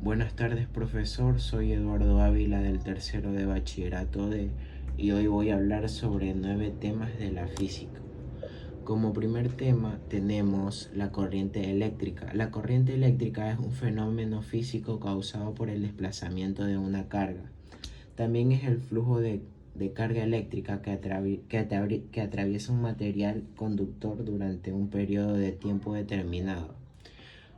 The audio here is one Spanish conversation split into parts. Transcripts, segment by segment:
Buenas tardes, profesor. Soy Eduardo Ávila del tercero de bachillerato D y hoy voy a hablar sobre 9 temas de la física. Como primer tema tenemos la corriente eléctrica. La corriente eléctrica es un fenómeno físico causado por el desplazamiento de una carga. También es el flujo de carga eléctrica que atraviesa un material conductor durante un periodo de tiempo determinado.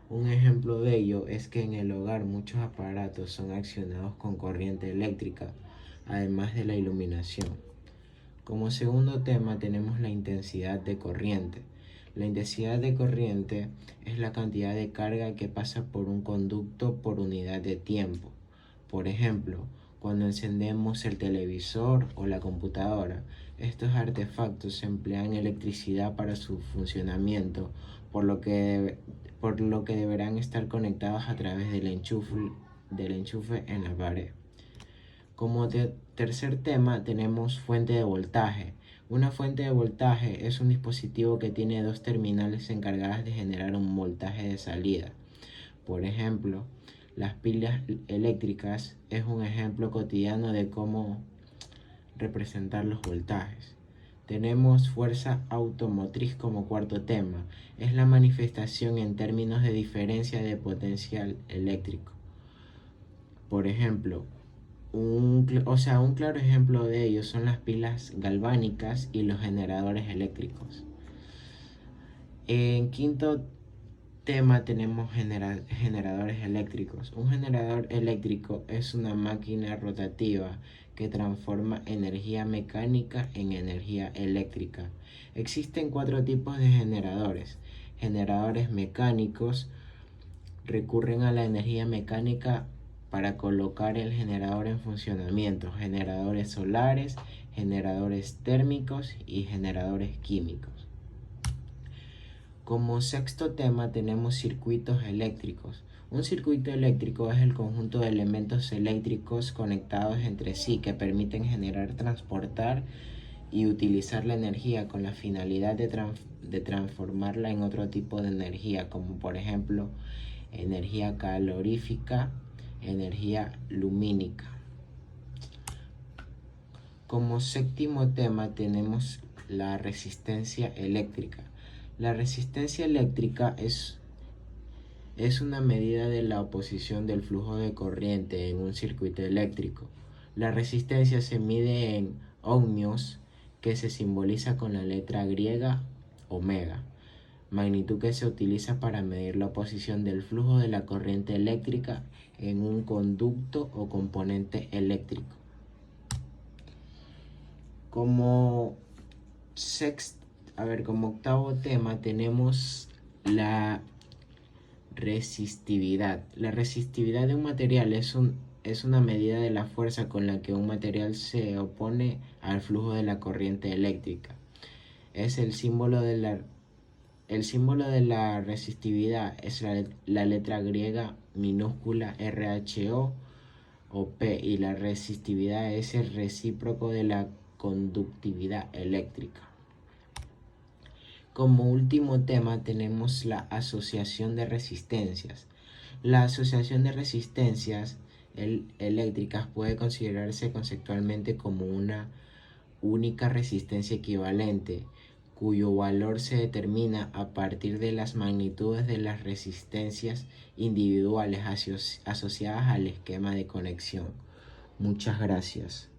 Un ejemplo de ello es que en el hogar muchos aparatos son accionados con corriente eléctrica, además de la iluminación. Como segundo tema tenemos la intensidad de corriente. La intensidad de corriente es la cantidad de carga que pasa por un conducto por unidad de tiempo. Por ejemplo, cuando encendemos el televisor o la computadora, estos artefactos emplean electricidad para su funcionamiento, por lo que deberán estar conectados a través del enchufe en la pared. Como tercer tema tenemos fuente de voltaje. Una fuente de voltaje es un dispositivo que tiene dos terminales encargadas de generar un voltaje de salida. Por ejemplo, las pilas eléctricas es un ejemplo cotidiano de cómo representar los voltajes. Tenemos fuerza automotriz como cuarto tema. Es la manifestación en términos de diferencia de potencial eléctrico. Por ejemplo, un claro ejemplo de ello son las pilas galvánicas y los generadores eléctricos. En quinto tema tenemos generadores eléctricos. Un generador eléctrico es una máquina rotativa que transforma energía mecánica en energía eléctrica. Existen 4 tipos de generadores. Generadores mecánicos recurren a la energía mecánica para colocar el generador en funcionamiento. Generadores solares, generadores térmicos y generadores químicos. Como sexto tema tenemos circuitos eléctricos. Un circuito eléctrico es el conjunto de elementos eléctricos conectados entre sí que permiten generar, transportar y utilizar la energía con la finalidad de transformarla en otro tipo de energía, como por ejemplo energía calorífica, energía lumínica. Como séptimo tema tenemos la resistencia eléctrica. La resistencia eléctrica es una medida de la oposición del flujo de corriente en un circuito eléctrico. La resistencia se mide en ohmios, que se simboliza con la letra griega omega, magnitud que se utiliza para medir la oposición del flujo de la corriente eléctrica en un conducto o componente eléctrico. Como octavo tema tenemos la resistividad. La resistividad de un material es una medida de la fuerza con la que un material se opone al flujo de la corriente eléctrica. Es el símbolo de la resistividad es la letra griega minúscula RHO o P, y la resistividad es el recíproco de la conductividad eléctrica. Como último tema tenemos la asociación de resistencias. La asociación de resistencias eléctricas puede considerarse conceptualmente como una única resistencia equivalente, cuyo valor se determina a partir de las magnitudes de las resistencias individuales asociadas al esquema de conexión. Muchas gracias.